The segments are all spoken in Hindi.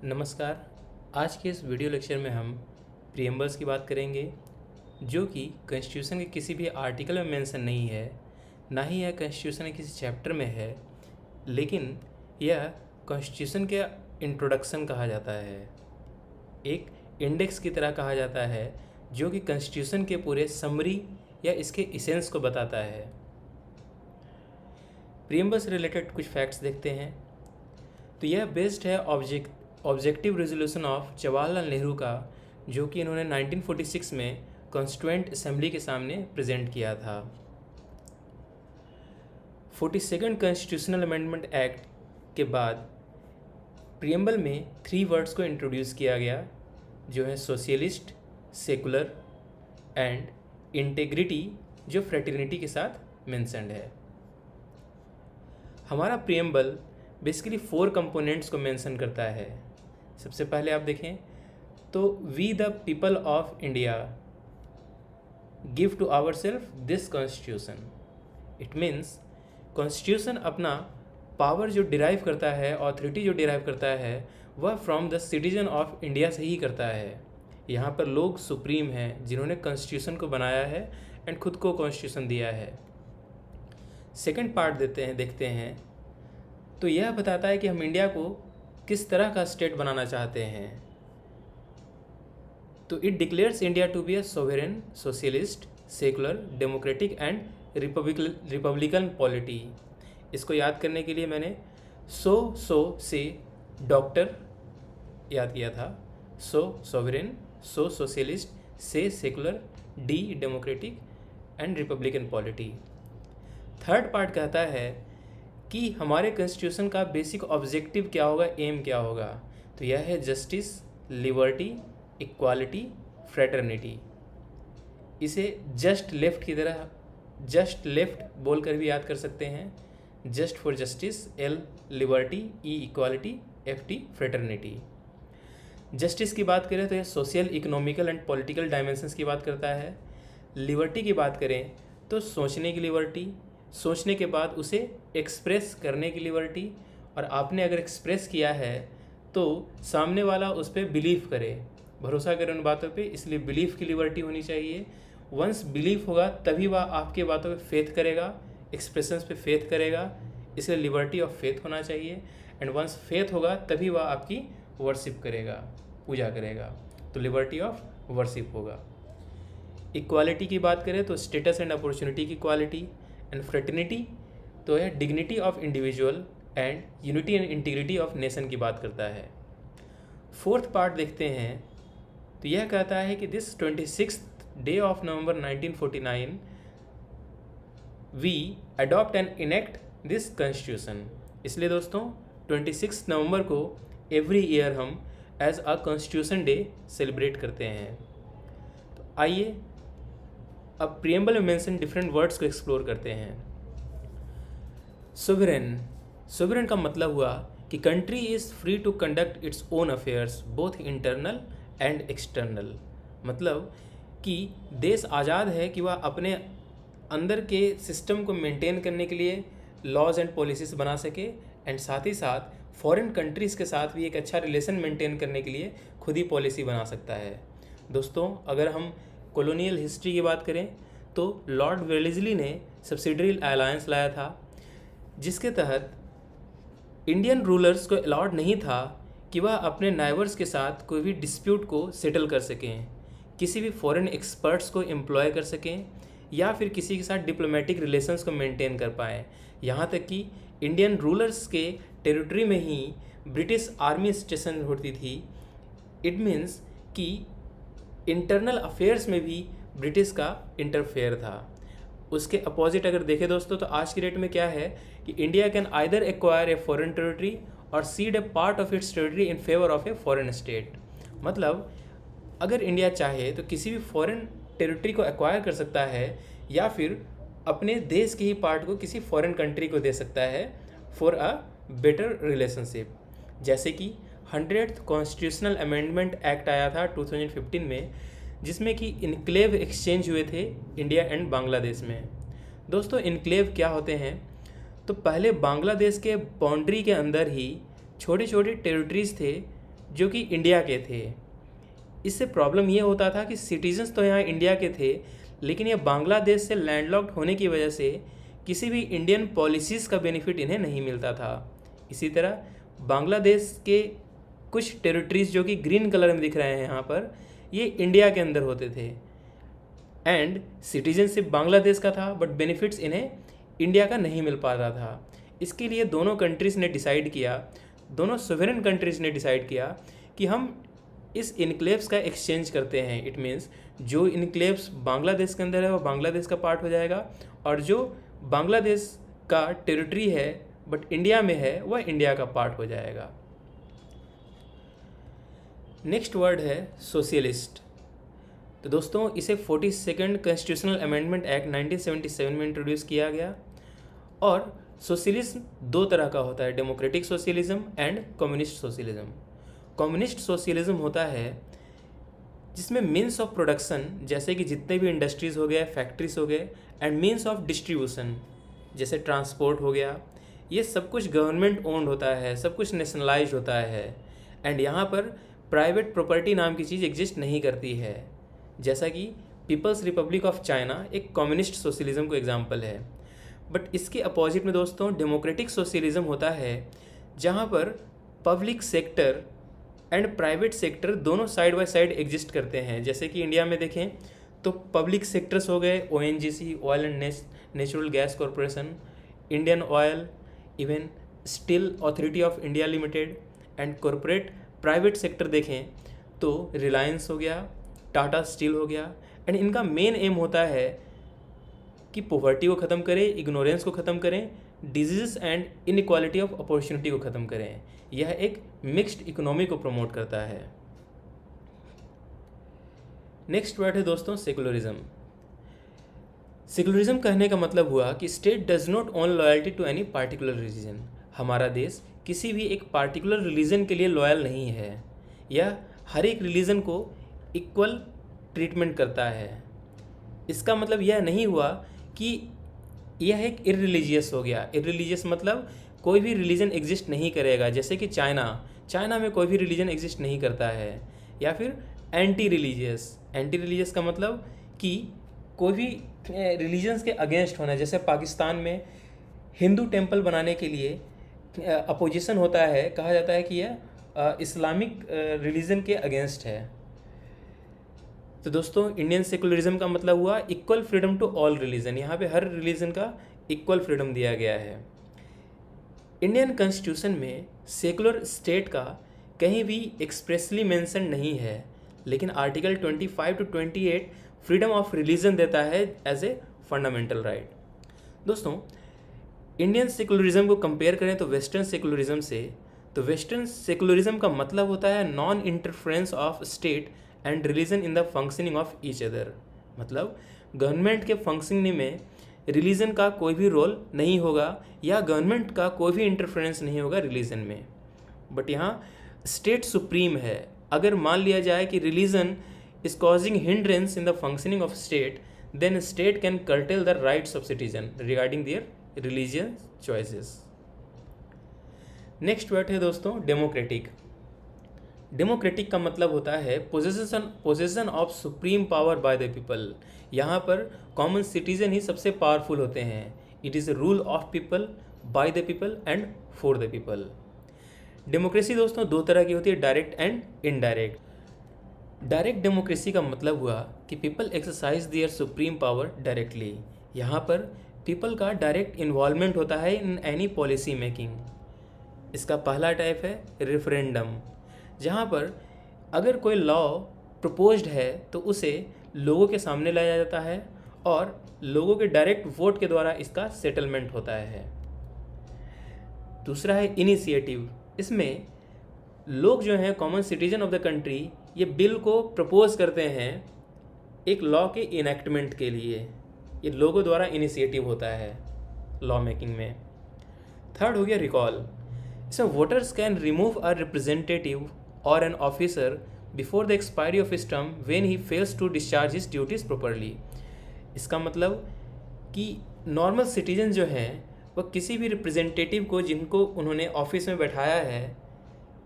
नमस्कार। आज के इस वीडियो लेक्चर में हम प्रीएम्बल्स की बात करेंगे, जो कि कॉन्स्टिट्यूशन के किसी भी आर्टिकल में मेंशन नहीं है, ना ही यह कॉन्स्टिट्यूशन के किसी चैप्टर में है, लेकिन यह कॉन्स्टिट्यूशन के इंट्रोडक्शन कहा जाता है। एक इंडेक्स की तरह कहा जाता है, जो कि कॉन्स्टिट्यूशन के पूरे समरी या इसके इसेंस को बताता है। प्रीएम्बल से रिलेटेड कुछ फैक्ट्स देखते हैं। तो यह बेस्ड है objective resolution of Jawaharlal Nehru का, जो कि इन्होंने 1946 में कॉन्स्टिट्यूएंट असेंबली के सामने प्रेजेंट किया था। 42nd कॉन्स्टिट्यूशनल अमेंडमेंट एक्ट के बाद प्रीएम्बल में 3 वर्ड्स को इंट्रोड्यूस किया गया, जो है सोशलिस्ट, सेकुलर एंड इंटेग्रिटी, जो फ्रेटर्निटी के साथ मेंशन्ड है। हमारा प्रीएम्बल बेसिकली 4 कंपोनेंट्स को मेंशन करता है। सबसे पहले आप देखें तो we the people of India give to our self this constitution. It means constitution अपना पावर जो डिराइव करता है, ऑथोरिटी जो डिराइव करता है, वह from the citizen of India से ही करता है। यहाँ पर लोग सुप्रीम हैं जिन्होंने कॉन्स्टिट्यूशन को बनाया है एंड खुद को कॉन्स्टिट्यूशन दिया है। सेकेंड पार्ट देखते हैं तो यह बताता है कि हम इंडिया को किस तरह का स्टेट बनाना चाहते हैं। तो it declares India to be a sovereign, socialist, secular, democratic and republican polity. इसको याद करने के लिए मैंने सो से डॉक्टर याद किया था। सोवेरेन, सोशलिस्ट, से secular, D democratic and republican polity. Third part कहता है कि हमारे कॉन्स्टिट्यूशन का बेसिक ऑब्जेक्टिव क्या होगा, एम क्या होगा। तो यह है जस्टिस, लिबर्टी, इक्वालिटी, फ्रेटर्निटी। इसे जस्ट लेफ्ट की तरह जस्ट लेफ्ट बोलकर भी याद कर सकते हैं। Just for justice, L liberty, E equality, F T fraternity. Justice की बात करें तो यह social, economical and political dimensions की बात करता है। लिबर्टी की बात करें तो सोचने की लिबर्टी, सोचने के बाद उसे एक्सप्रेस करने की लिबर्टी, और आपने अगर एक्सप्रेस किया है तो सामने वाला उस पर बिलीव करे, भरोसा करे उन बातों पे, इसलिए बिलीफ की लिबर्टी होनी चाहिए। वंस बिलीफ होगा तभी वह आपके बातों पे फेथ करेगा, एक्सप्रेशंस पे फेथ करेगा, इसलिए लिबर्टी ऑफ फेथ होना चाहिए। एंड वंस फेथ होगा तभी वह आपकी वर्शिप करेगा, पूजा करेगा, तो लिबर्टी ऑफ वर्शिप होगा। इक्वालिटी की बात करें तो स्टेटस एंड अपॉर्चुनिटी की इक्वालिटी। एंड फ्रेटर्निटी तो है dignity of individual and unity and integrity of nation की बात करता है। फोर्थ पार्ट देखते हैं तो यह कहता है कि this 26th day of November 1949 we adopt and enact this constitution. इसलिए दोस्तों 26 नवंबर को एवरी ईयर हम as a constitution day celebrate करते हैं। तो आइए अब प्रीएम्बल में मेंशन डिफरेंट वर्ड्स को एक्सप्लोर करते हैं। सोवरेन, सोवरेन का मतलब हुआ कि country is free to conduct its own affairs both internal and external. मतलब कि देश आज़ाद है कि वह अपने अंदर के सिस्टम को मेंटेन करने के लिए लॉज एंड पॉलिसीज बना सके, एंड साथ ही साथ फॉरेन कंट्रीज़ के साथ भी एक अच्छा रिलेशन मेंटेन करने के लिए खुद ही पॉलिसी बना सकता है। दोस्तों अगर हम कॉलोनियल हिस्ट्री की बात करें तो लॉर्ड वेलेस्ली ने सब्सिडरी अलायंस लाया था, जिसके तहत इंडियन रूलर्स को अलाउड नहीं था कि वह अपने नाइबर्स के साथ कोई भी डिस्प्यूट को सेटल कर सकें, किसी भी फॉरेन एक्सपर्ट्स को एम्प्लॉय कर सकें, या फिर किसी के साथ डिप्लोमेटिक रिलेशंस को मेंटेन कर पाएँ। यहाँ तक कि इंडियन रूलर्स के टेरिटरी में ही ब्रिटिश आर्मी स्टेशन होती थी। इट मीन्स कि इंटरनल अफेयर्स में भी ब्रिटिश का इंटरफेयर था। उसके अपोजिट अगर देखें दोस्तों तो आज की डेट में क्या है कि India can either acquire a foreign territory or cede a part of its territory in favour of a foreign state. मतलब अगर इंडिया चाहे तो किसी भी फॉरेन टेरिटरी को एक्वायर कर सकता है, या फिर अपने देश के ही पार्ट को किसी फॉरेन कंट्री को दे सकता है फॉर अ बेटर रिलेशनशिप। जैसे कि 100th कॉन्स्टिट्यूशनल अमेंडमेंट एक्ट आया था 2015 में, जिसमें कि इनक्लेव एक्सचेंज हुए थे इंडिया एंड बांग्लादेश में। दोस्तों इनक्लेव क्या होते हैं? तो पहले बांग्लादेश के बाउंड्री के अंदर ही छोटे छोटे टेरिटरीज थे जो कि इंडिया के थे। इससे प्रॉब्लम ये होता था कि सिटीजन्स तो यहाँ इंडिया के थे, लेकिन ये बांग्लादेश से लैंडलॉक्ड होने की वजह से किसी भी इंडियन पॉलिसीज़ का बेनिफिट इन्हें नहीं मिलता था। इसी तरह बांग्लादेश के कुछ टेरिटरीज जो कि ग्रीन कलर में दिख रहे हैं यहाँ पर, ये इंडिया के अंदर होते थे एंड सिटीजनशिप बांग्लादेश का था, बट बेनिफिट्स इन्हें इंडिया का नहीं मिल पाता था। इसके लिए दोनों कंट्रीज़ ने डिसाइड किया, दोनों सोवरेन कंट्रीज़ ने डिसाइड किया कि हम इस इनक्लेव्स का एक्सचेंज करते हैं। इट मीन्स जो इनक्लेव्स बांग्लादेश के अंदर है वो बांग्लादेश का पार्ट हो जाएगा, और जो बांग्लादेश का टेरिटरी है बट इंडिया में है वह इंडिया का पार्ट हो जाएगा। नेक्स्ट वर्ड है सोशलिस्ट। तो दोस्तों इसे 42nd कॉन्स्टिट्यूशनल अमेंडमेंट एक्ट 1977 में इंट्रोड्यूस किया गया। और सोशलिज्म दो तरह का होता है, democratic socialism and communist socialism. Communist socialism होता है जिसमें मीन्स ऑफ प्रोडक्शन, जैसे कि जितने भी इंडस्ट्रीज़ हो गए, फैक्ट्रीज हो गए, एंड मीन्स ऑफ डिस्ट्रीब्यूशन जैसे ट्रांसपोर्ट हो गया, ये सब कुछ गवर्नमेंट ओन्ड होता है, सब कुछ नेशनलाइज होता है। एंड यहाँ पर प्राइवेट प्रॉपर्टी नाम की चीज़ एग्जिस्ट नहीं करती है। जैसा कि पीपल्स रिपब्लिक ऑफ चाइना एक कम्युनिस्ट सोशलिज्म को एग्जाम्पल है। बट इसके अपोजिट में दोस्तों डेमोक्रेटिक सोशलिज्म होता है, जहाँ पर public sector and private sector दोनों साइड बाय साइड एग्जिस्ट करते हैं। जैसे कि इंडिया में देखें तो पब्लिक सेक्टर्स हो गए ONGC, oil and natural gas corporation, Indian oil, even steel authority of India limited. And corporate private sector देखें तो रिलायंस हो गया, टाटा स्टील हो गया। एंड इनका मेन एम होता है कि पॉवर्टी को ख़त्म करें, इग्नोरेंस को ख़त्म करें, disease and inequality of opportunity को ख़त्म करें। यह एक मिक्स्ड इकोनॉमी को प्रमोट करता है। नेक्स्ट वर्ड है दोस्तों सेकुलरिज्म। सेकुलरिज्म कहने का मतलब हुआ कि state does not own loyalty to any particular religion. हमारा देश किसी भी एक पार्टिकुलर रिलीजन के लिए लॉयल नहीं है, यह हर एक रिलीजन को इक्वल ट्रीटमेंट करता है। इसका मतलब यह नहीं हुआ कि यह एक इररिलीजियस हो गया। इररिलीजियस मतलब कोई भी रिलीजन एग्जिस्ट नहीं करेगा, जैसे कि चाइना में कोई भी रिलीजन एग्जिस्ट नहीं करता है। या फिर एंटी रिलीजियस का मतलब कि कोई भी रिलीजन्स के अगेंस्ट होना, जैसे पाकिस्तान में हिंदू टेम्पल बनाने के लिए अपोजिशन होता है, कहा जाता है कि यह इस्लामिक रिलीजन के अगेंस्ट है। तो दोस्तों इंडियन सेकुलरिज्म का मतलब हुआ equal freedom to all religion. यहाँ पे हर रिलीजन का इक्वल फ्रीडम दिया गया है। इंडियन कॉन्स्टिट्यूशन में सेकुलर स्टेट का कहीं भी एक्सप्रेसली मेंशन नहीं है, लेकिन article 25 to 28 freedom of religion देता है एज ए फंडामेंटल राइट। दोस्तों इंडियन सेकुलरिज्म को कंपेयर करें तो वेस्टर्न सेकुलरिज्म से, तो वेस्टर्न सेकुलरिज्म का मतलब होता है non interference of state and religion in the functioning of each other. मतलब गवर्नमेंट के फंक्शनिंग में रिलीजन का कोई भी रोल नहीं होगा या गवर्नमेंट का कोई भी इंटरफेरेंस नहीं होगा रिलीजन में। बट यहाँ स्टेट सुप्रीम है। अगर मान लिया जाए कि religion is causing hindrance in the functioning of state, then state can curtail the rights of citizen regarding their religious choices. Next word है डेमोक्रेटिक। डेमोक्रेटिक का मतलब होता है possession of supreme power by the people. यहाँ पर कॉमन सिटीजन ही सबसे पावरफुल होते हैं। It is rule of people, by the people and for the people. Democracy दोस्तों दो तरह की होती है, direct and indirect. Direct democracy का मतलब हुआ कि people exercise their supreme power directly. यहाँ पर पीपल का डायरेक्ट इन्वॉल्वमेंट होता है इन एनी पॉलिसी मेकिंग। इसका पहला टाइप है रेफरेंडम, जहाँ पर अगर कोई लॉ प्रपोज्ड है तो उसे लोगों के सामने लाया जाता है और लोगों के डायरेक्ट वोट के द्वारा इसका सेटलमेंट होता है। दूसरा है इनिशिएटिव। इसमें लोग जो हैं common citizen of the country ये बिल को प्रपोज करते हैं एक लॉ के इनैक्टमेंट के लिए। ये लोगों द्वारा इनिशिएटिव होता है लॉ मेकिंग में। थर्ड हो गया रिकॉल। इसमें voters can remove a representative or an officer before the expiry of his term when he fails to discharge his duties properly. इसका मतलब कि नॉर्मल सिटीजन जो हैं वह किसी भी रिप्रेजेंटेटिव को जिनको उन्होंने ऑफिस में बैठाया है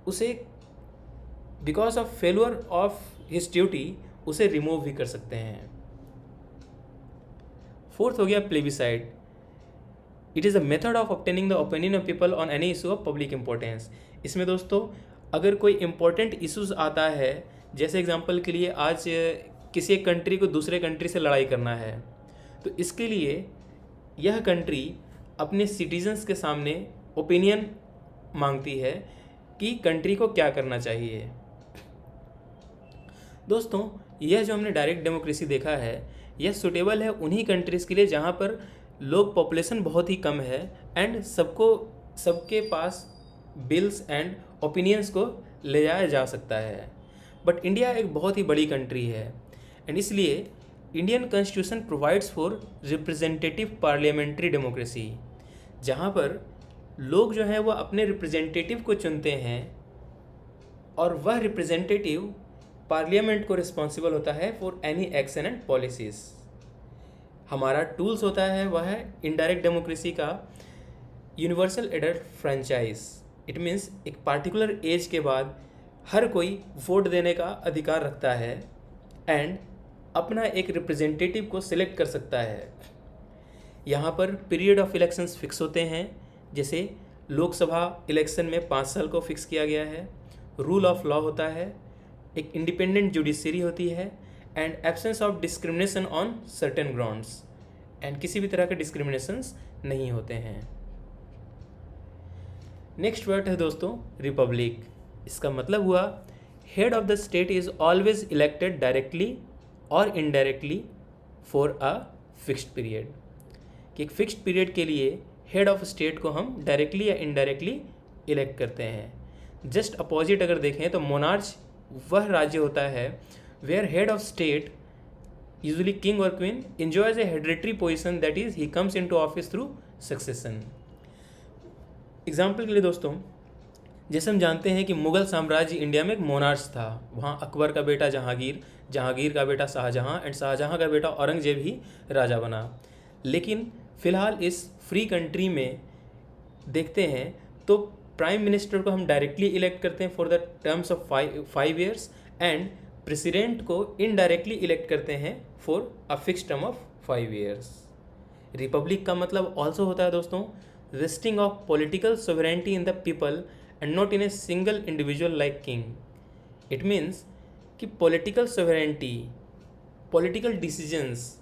उसे because of failure of his duty उसे रिमूव भी कर सकते हैं। फोर्थ हो गया plebiscite. It is a method of obtaining the opinion of people on any issue of public importance. इसमें दोस्तों अगर कोई इम्पोर्टेंट इशूज़ आता है, जैसे एग्जांपल के लिए आज किसी एक कंट्री को दूसरे कंट्री से लड़ाई करना है, तो इसके लिए यह कंट्री अपने सिटीजन्स के सामने ओपिनियन मांगती है कि कंट्री को क्या करना चाहिए। दोस्तों यह जो हमने डायरेक्ट डेमोक्रेसी देखा है, यह सुटेबल है उन्हीं कंट्रीज़ के लिए जहाँ पर लोग पॉपुलेशन बहुत ही कम है एंड सबके पास बिल्स एंड ओपिनियंस को ले जाया जा सकता है। बट इंडिया एक बहुत ही बड़ी कंट्री है एंड इसलिए Indian constitution provides for representative parliamentary democracy, जहाँ पर लोग जो हैं वो अपने रिप्रेजेंटेटिव को चुनते हैं और वह रिप्रेजेंटेटिव पार्लियामेंट को रिस्पॉन्सिबल होता है for any action and policies. हमारा टूल्स होता है वह है इनडायरेक्ट डेमोक्रेसी का universal adult franchise. It means एक पार्टिकुलर एज के बाद हर कोई वोट देने का अधिकार रखता है एंड अपना एक रिप्रेजेंटेटिव को सिलेक्ट कर सकता है। यहाँ पर पीरियड ऑफ इलेक्शंस फिक्स होते हैं, जैसे लोकसभा इलेक्शन में 5 साल को फिक्स किया गया है। रूल ऑफ लॉ होता है, एक इंडिपेंडेंट जुडिशरी होती है and absence of discrimination on certain grounds, and किसी भी तरह के डिस्क्रिमिनेशंस नहीं होते हैं। नेक्स्ट वर्ड है दोस्तों रिपब्लिक। इसका मतलब हुआ head of the state is always elected directly or indirectly for a fixed period, कि एक फिक्स्ड पीरियड के लिए हेड ऑफ स्टेट को हम डायरेक्टली या इनडायरेक्टली इलेक्ट करते हैं। जस्ट अपोजिट अगर देखें तो मोनार्च वह राज्य होता है where head of state usually king और queen enjoys a hereditary position, that is he comes into office through succession। Example के लिए दोस्तों, जैसे हम जानते हैं कि मुग़ल साम्राज्य इंडिया में एक मोनार्च था। वहाँ अकबर का बेटा जहांगीर, जहांगीर का बेटा शाहजहाँ एंड शाहजहाँ का बेटा औरंगजेब ही राजा बना। लेकिन फ़िलहाल इस फ्री कंट्री में देखते हैं तो प्राइम मिनिस्टर को हम डायरेक्टली इलेक्ट करते हैं for the terms of 5 years and president को इनडायरेक्टली इलेक्ट करते हैं for a fix term of 5 years. Republic का मतलब ऑल्सो होता है दोस्तों wasting of political sovereignty in the people and not in a single individual like king. It means कि पॉलिटिकल सोवरेनिटी, पॉलिटिकल डिसीजंस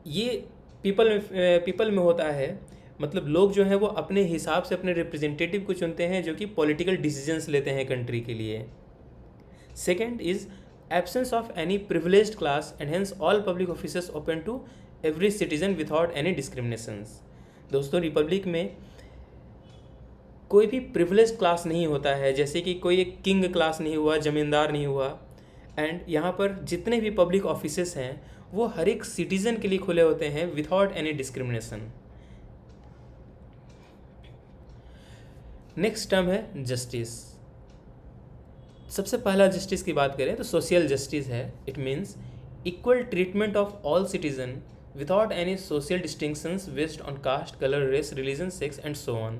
ये पीपल में होता है। मतलब लोग जो हैं वो अपने हिसाब से अपने रिप्रेजेंटेटिव को चुनते हैं जो कि पॉलिटिकल डिसीजंस लेते हैं कंट्री के लिए। Second is absence of any privileged class and hence all public officers open to every citizen without any discriminations. दोस्तों रिपब्लिक में कोई भी प्रिविलेज्ड क्लास नहीं होता है, जैसे कि कोई एक किंग क्लास नहीं हुआ, ज़मींदार नहीं हुआ। एंड यहाँ पर जितने भी पब्लिक ऑफिसेस हैं वो हर एक सिटीज़न के लिए खुले होते हैं without any discrimination. Next term है जस्टिस। सबसे पहला जस्टिस की बात करें तो सोशल जस्टिस है। It means equal treatment of all citizen without any social distinctions based on caste, colour, race, religion, sex and so on.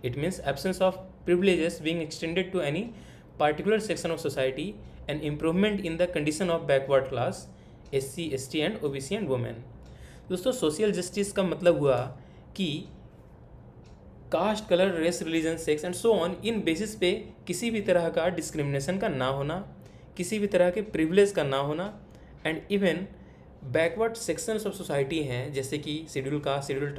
It means absence of privileges being extended to any particular section of society and improvement in the condition of backward class, SC, ST and OBC and women। दोस्तों सोशल जस्टिस का मतलब हुआ कि caste, colour, race, religion, sex and so on इन बेसिस पे किसी भी तरह का डिस्क्रिमिनेशन का ना होना, किसी भी तरह के प्रिविलेज का ना होना and even backward sections of society हैं जैसे कि schedule caste, schedule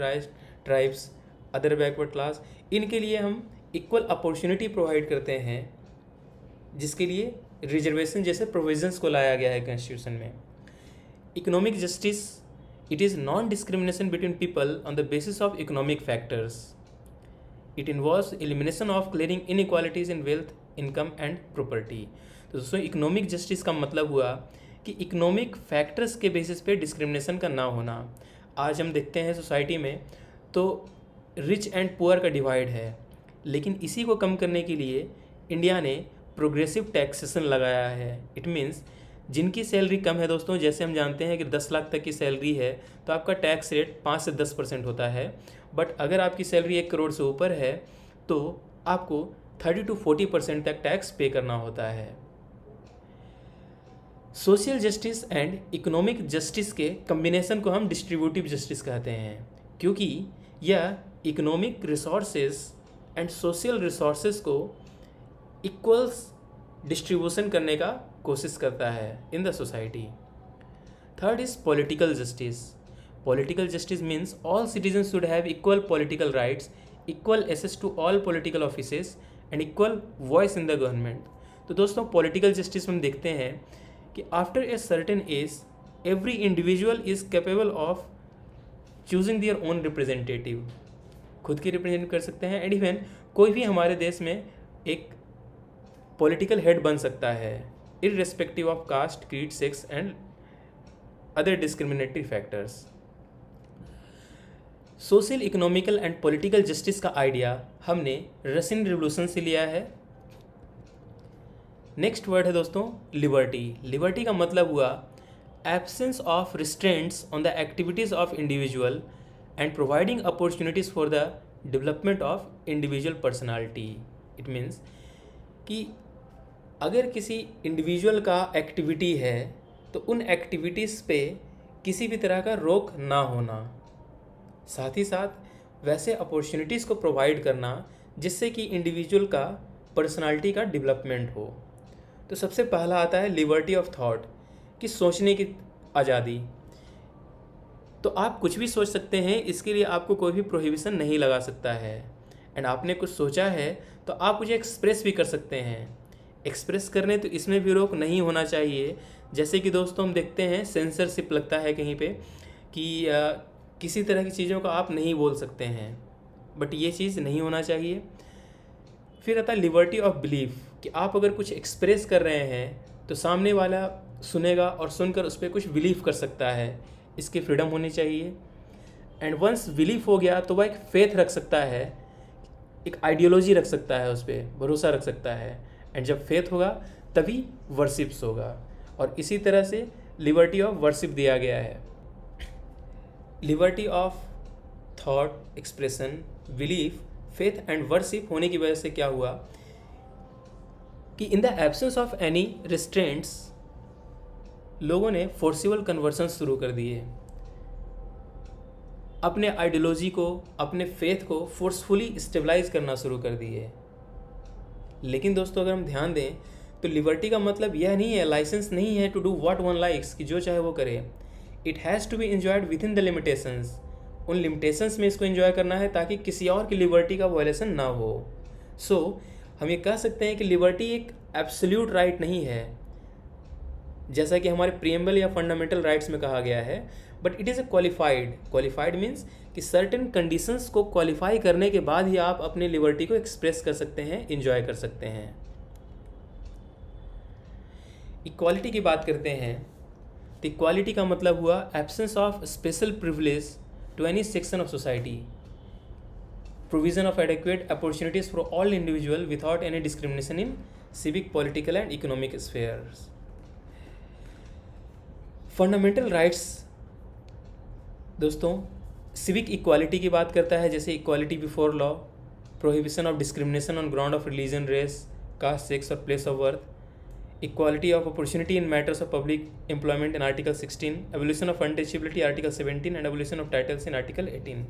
tribes, other backward class, इनके लिए हम इक्वल अपॉर्चुनिटी प्रोवाइड करते हैं, जिसके लिए रिजर्वेशन जैसे प्रोविजंस को लाया गया है कॉन्स्टिट्यूशन में। Economic justice, it is non discrimination between people on the basis of economic factors. It involves elimination of clearing inequalities in wealth, income and property. तो दोस्तों इकोनॉमिक जस्टिस का मतलब हुआ कि इकोनॉमिक फैक्टर्स के बेसिस पे डिस्क्रिमिनेशन का ना होना। आज हम देखते हैं सोसाइटी में तो रिच एंड पुअर का डिवाइड है, लेकिन इसी को कम करने के लिए इंडिया ने प्रोग्रेसिव टैक्सेशन लगाया है। इट मीन्स जिनकी सैलरी कम है दोस्तों, जैसे हम जानते हैं कि 10 लाख तक की सैलरी है तो आपका टैक्स रेट 5 से 10% होता है, बट अगर आपकी सैलरी 1 करोड़ से ऊपर है तो आपको 30-40% तक टैक्स पे करना होता है। Social justice and economic justice के कम्बिनेशन को हम डिस्ट्रीब्यूटिव जस्टिस कहते हैं, क्योंकि यह economic resources and social resources को इक्वल्स डिस्ट्रीब्यूशन करने का कोशिश करता है in the society. Third is political justice. Political justice means all citizen should have equal political rights, equal access to all political offices and equal voice in the government. तो दोस्तों पॉलिटिकल जस्टिस में हम देखते हैं कि after a certain age every individual is capable of choosing their own representative, खुद की रिप्रेजेंट कर सकते हैं। एंड इवन कोई भी हमारे देश में एक पॉलिटिकल हेड बन सकता है irrespective of caste, creed, sex and other discriminatory factors. Social, economical and political justice का आइडिया हमने रशियन रिवोल्यूशन से लिया है। नेक्स्ट वर्ड है दोस्तों लिबर्टी। लिबर्टी का मतलब हुआ absence of restraints on the activities of individual and providing opportunities for the development of individual personality. It means कि अगर किसी इंडिविजुअल का एक्टिविटी है तो उन एक्टिविटीज़ पे किसी भी तरह का रोक ना होना, साथ ही साथ वैसे अपॉर्चुनिटीज़ को प्रोवाइड करना जिससे कि इंडिविजुअल का पर्सनालिटी का डेवलपमेंट हो। तो सबसे पहला आता है लिबर्टी ऑफ थॉट, कि सोचने की आज़ादी। तो आप कुछ भी सोच सकते हैं, इसके लिए आपको कोई भी प्रोहिबिशन नहीं लगा सकता है। एंड आपने कुछ सोचा है तो आप मुझे एक्सप्रेस भी कर सकते हैं। एक्सप्रेस करने तो इसमें भी रोक नहीं होना चाहिए। जैसे कि दोस्तों हम देखते हैं सेंसरशिप लगता है कहीं पे कि किसी तरह की चीज़ों का आप नहीं बोल सकते हैं, बट ये चीज़ नहीं होना चाहिए। फिर आता है लिबर्टी ऑफ बिलीफ, कि आप अगर कुछ एक्सप्रेस कर रहे हैं तो सामने वाला सुनेगा और सुनकर उस पर कुछ बिलीव कर सकता है, इसकी फ्रीडम होनी चाहिए। एंड वंस बिलीव हो गया तो वह एक फेथ रख सकता है, एक आइडियोलॉजी रख सकता है, उस पर भरोसा रख सकता है। एंड जब फेथ होगा तभी वर्शिप्स होगा, और इसी तरह से लिबर्टी ऑफ वर्शिप दिया गया है। Liberty of thought, expression, belief, faith and worship होने की वजह से क्या हुआ कि in the absence of any restraints लोगों ने फोर्सिबल कन्वर्सन शुरू कर दिए, अपने आइडियोलॉजी को, अपने फेथ को फोर्सफुली स्टेबलाइज करना शुरू कर दिए। लेकिन दोस्तों अगर हम ध्यान दें तो लिबर्टी का मतलब यह नहीं है, लाइसेंस नहीं है to do what one likes, कि जो चाहे वो करे। It has to be enjoyed within the limitations, उन लिमिटेशंस में इसको एंजॉय करना है ताकि किसी और की लिबर्टी का वायलेशन ना हो। सो हम ये कह सकते हैं कि लिबर्टी एक एब्सोल्यूट राइट नहीं है, जैसा कि हमारे प्रीएम्बल या फंडामेंटल राइट्स में कहा गया है, but it is a qualified means कि सर्टेन कंडीशंस को क्वालिफाई करने के बाद ही आप अपनी लिबर्टी को एक्सप्रेस कर सकते हैं, इंजॉय कर सकते हैं। इक्वालिटी की बात करते हैं तो इक्वालिटी का मतलब हुआ absence of special privilege to any section of society, provision of adequate opportunities for all individual without any discrimination in civic, political and economic spheres. Fundamental rights दोस्तों सिविक इक्वालिटी की बात करता है, जैसे equality before law, prohibition of discrimination on ground of religion, race, caste, sex और place of birth, equality of opportunity in matters of public employment in article 16, abolition of untouchability article 17 and evolution of titles in article 18।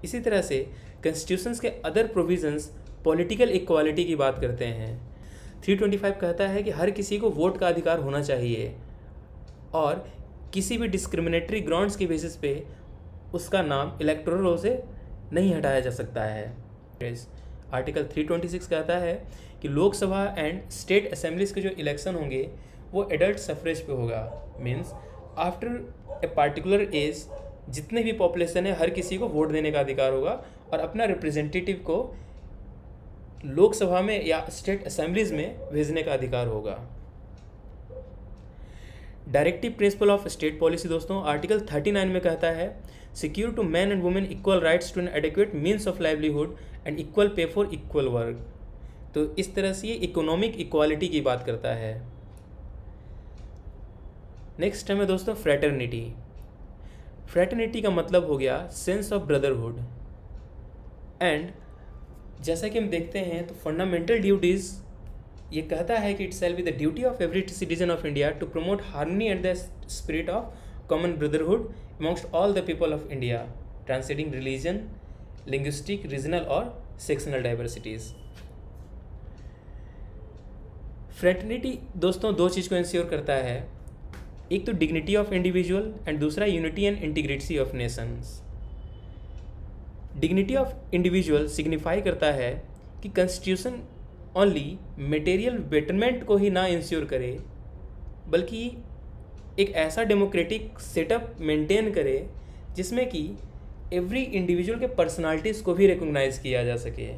इसी तरह से कॉन्स्टिट्यूशंस के अदर प्रोविजंस पॉलिटिकल इक्वालिटी की बात करते हैं। 325 कहता है कि हर किसी को वोट का अधिकार होना चाहिए और किसी भी डिस्क्रिमिनेटरी ग्राउंड्स के बेसिस पे उसका नाम इलेक्टोरल रोल से नहीं हटाया जा सकता है। आर्टिकल 326 कहता है कि लोकसभा एंड स्टेट असेंबलीज के जो इलेक्शन होंगे वो एडल्ट सफरेज पे होगा, means after a particular age जितने भी पॉपुलेशन है हर किसी को वोट देने का अधिकार होगा और अपना रिप्रेजेंटेटिव को लोकसभा में या स्टेट असेंबलीज में भेजने का अधिकार होगा। Directive principle of state policy दोस्तों आर्टिकल 39 में कहता है secure to man and women equal rights to an adequate means of livelihood and equal pay for equal work. तो इस तरह से ये इकोनॉमिक इक्वालिटी की बात करता है। नेक्स्ट है दोस्तों फ्रेटर्निटी। फ्रेटर्निटी का मतलब हो गया सेंस ऑफ ब्रदरहुड एंड जैसा कि हम देखते हैं तो फंडामेंटल ड्यूटीज़ ये कहता है कि it's will be the duty of every citizen of India to promote harmony and the spirit of common brotherhood amongst all the people of India transcending religion, linguistic, regional और सेक्शनल डाइवर्सिटीज़। फ्रेटर्निटी दोस्तों दो चीज़ को इंश्योर करता है, एक तो डिग्निटी ऑफ इंडिविजुअल एंड दूसरा unity and integrity of nations. Dignity of individual signify करता है कि कॉन्स्टिट्यूशन ओनली मटेरियल बेटरमेंट को ही ना इंश्योर करे बल्कि एक ऐसा डेमोक्रेटिक सेटअप मेंटेन करे जिसमें कि एवरी इंडिविजुअल के पर्सनालिटीज़ को भी रिकॉग्नाइज किया जा सके।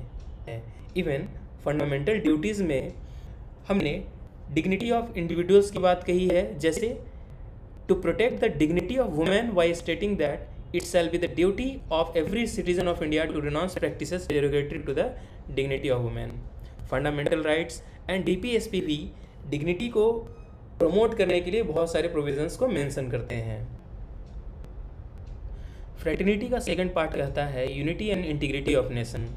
इवन फंडामेंटल ड्यूटीज़ में हमने डिग्निटी ऑफ इंडिविजुअल्स की बात कही है, जैसे to protect the dignity of women by stating that it shall be the duty of every citizen of India to renounce practices derogatory to the dignity of women. Fundamental rights and DPSP भी डिग्निटी को प्रमोट करने के लिए बहुत सारे प्रोविजंस को मेंशन करते हैं। फ्रेटर्निटी का सेकंड पार्ट कहता है unity and integrity of nation.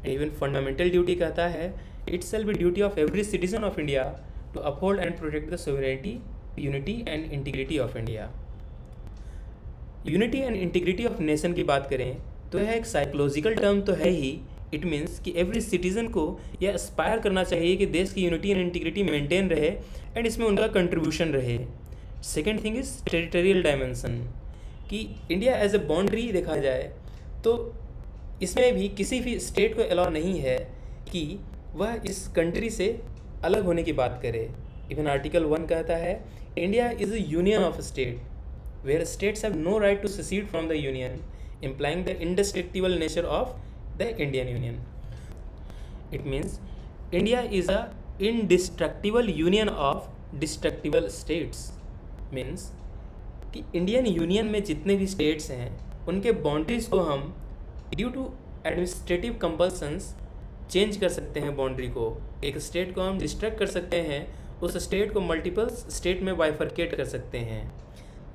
Even fundamental duty कहता है it shall be duty of every citizen of India to uphold and protect the sovereignty, unity and integrity of India. Unity and integrity of nation की बात करें तो यह एक साइकोलॉजिकल टर्म तो है ही। इट मीन्स कि एवरी सिटीजन को यह एस्पायर करना चाहिए कि देश की यूनिटी एंड इंटीग्रिटी मेंटेन रहे एंड इसमें उनका कंट्रीब्यूशन रहे। Second thing is territorial dimension, कि इंडिया एज ए बाउंड्री देखा जाए तो इसमें भी किसी भी स्टेट को अलाउ नहीं है कि वह इस कंट्री से अलग होने की बात करे। इवन आर्टिकल 1 कहता है India is a union of state where states have no right to secede from the union, implying the indestructible nature of the Indian Union. It means India is a indestructible union of destructible states. Means कि इंडियन यूनियन में जितने भी स्टेट्स हैं उनके बाउंड्रीज को हम ड्यू टू एडमिनिस्ट्रेटिव कंपल्सन्स चेंज कर सकते हैं। बाउंड्री को, एक स्टेट को हम डिस्ट्रक्ट कर सकते हैं, उस स्टेट को मल्टीपल स्टेट में बाइफरकेट कर सकते हैं,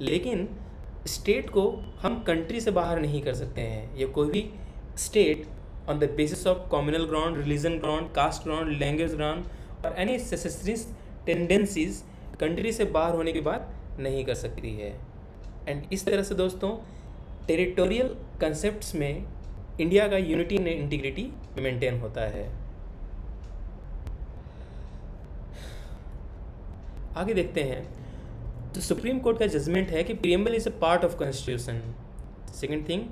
लेकिन स्टेट को हम कंट्री से बाहर नहीं कर सकते हैं। या कोई भी state on the basis of communal ground, religion ground, caste ground, language ground और एनी सेसेसरीज टेंडेंसीज कंट्री से बाहर होने की बात नहीं कर सकती है। एंड इस तरह से दोस्तों टेरिटोरियल कंसेप्ट्स में इंडिया का यूनिटी एंड इंटीग्रिटी मेंटेन होता है। आगे देखते हैं तो सुप्रीम कोर्ट का जजमेंट है कि preamble is a part of constitution. Second thing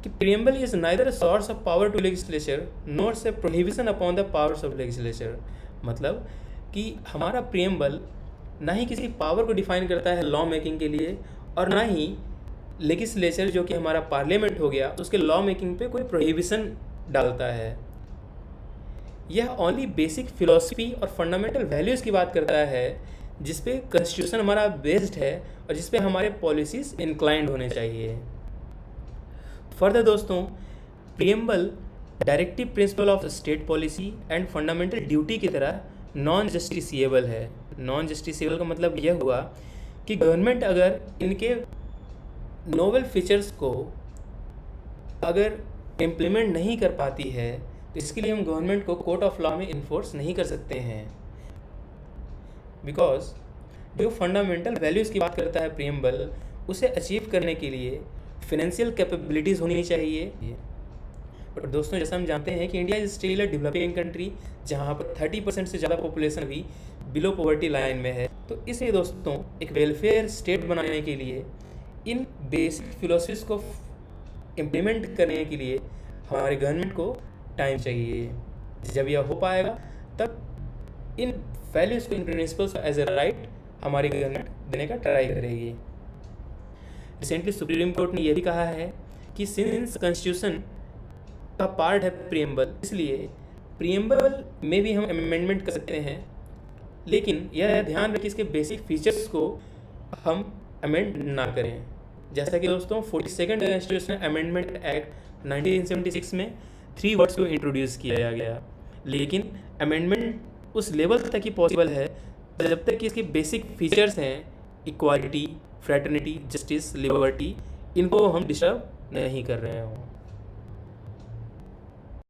कि preamble is neither a source of power to legislature nor से prohibition upon the powers of legislature. मतलब कि हमारा प्रीएम्बल ना ही किसी पावर को डिफाइन करता है लॉ मेकिंग के लिए और ना ही लेजिस्लेचर जो कि हमारा पार्लियामेंट हो गया उसके लॉ मेकिंग पे कोई प्रोहिबिशन डालता है। यह ओनली बेसिक फिलॉसफी और फंडामेंटल वैल्यूज़ की बात करता है जिस पे कॉन्स्टिट्यूशन हमारा बेस्ड है और जिस पे हमारे पॉलिसीज़ इंक्लाइंड होने चाहिए। फर्दर दोस्तों preamble directive principle of state policy and fundamental duty की तरह नॉन जस्टिसिएबल है। नॉन जस्टिसिएबल का मतलब यह हुआ कि गवर्नमेंट अगर इनके नोवेल फीचर्स को अगर इम्प्लीमेंट नहीं कर पाती है तो इसके लिए हम गवर्नमेंट को कोर्ट ऑफ लॉ में इन्फोर्स नहीं कर सकते हैं। बिकॉज जो फंडामेंटल वैल्यूज़ की बात करता है प्रीएम्बल, उसे अचीव करने के लिए फिनेंशियल कैपेबिलिटीज़ होनी चाहिए। पर दोस्तों जैसा हम जानते हैं कि India is still a developing country जहाँ पर 30% से ज़्यादा पॉपुलेशन भी बिलो पॉवर्टी लाइन में है। तो इसलिए दोस्तों एक वेलफेयर स्टेट बनाने के लिए इन बेसिक फिलोसफीज को इम्प्लीमेंट करने के लिए हमारे गवर्नमेंट को टाइम चाहिए। जब यह हो पाएगा तब इन वैल्यूज़ को, इन प्रिंसिपल्स को एज ए राइट हमारी गवर्नमेंट देने का ट्राई करेगी। रिसेंटली सुप्रीम कोर्ट ने यह भी कहा है कि सिंस कॉन्स्टिट्यूशन का पार्ट है प्रीएम्बल, इसलिए प्रीएम्बल में भी हम अमेंडमेंट कर सकते हैं, लेकिन यह ध्यान रखें कि इसके बेसिक फीचर्स को हम अमेंड ना करें। जैसा कि दोस्तों 42nd कॉन्स्टिट्यूशनल अमेंडमेंट एक्ट 1976 में 3 वर्ड्स को इंट्रोड्यूस किया गया, लेकिन अमेंडमेंट उस लेवल तक ही पॉसिबल है जब तक कि इसके बेसिक फीचर्स हैं इक्वालिटी, फ्रेटर्निटी, जस्टिस, लिबर्टी, इनको हम डिस्टर्ब नहीं कर रहे हों।